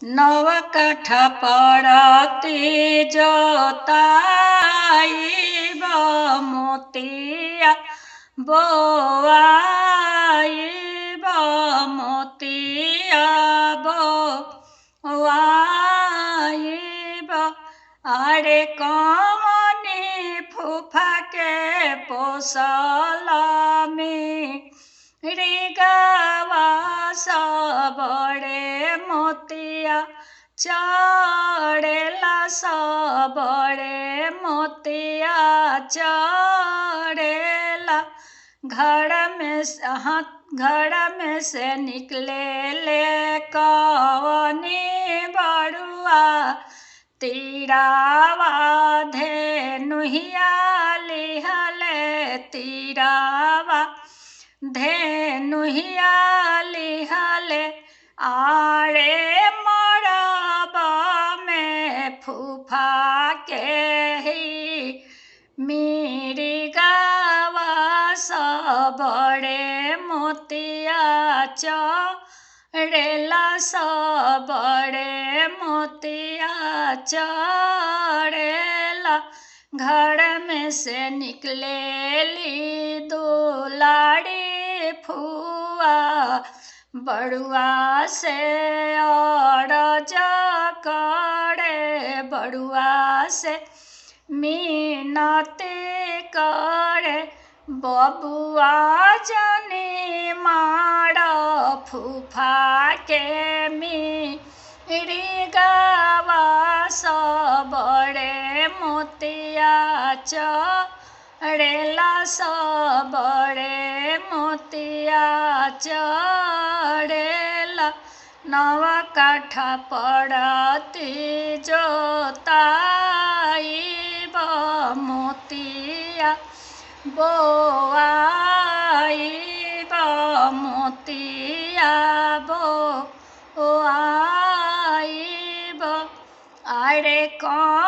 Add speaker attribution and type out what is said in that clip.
Speaker 1: नव काठा पड़ती जोताइब मोतिया बोआइब मोतिया बोआइब। अरे कमनी फूफा के पोसल में ऋगवा सबड़े मोतिया चढ़ेला सबड़े मोतिया चढ़ेला। घर में से निकले ले कवनी बड़ुआ तीरावा धेनुहिया लिहले तीरावा धेनुहिया लिहले। आरे मरबा में फूफा के ही मिर्गवा सबड़े मोतिया चढ़ेला सबड़े मोतिया चढ़ेला। घर में से निकलेली दुलारी फुआ बड़ुआ से अरज करे बड़ुआ से मिनती करे। बबुआ जनी मार फूफा के मिर्गवा सबड़े मोतिया चढ़ेला सबड़े मोतिया चढ़ेला। नव काठा पड़ती जोताइब मोतिया बोआइब मोतिया बोआइब। अरे कौन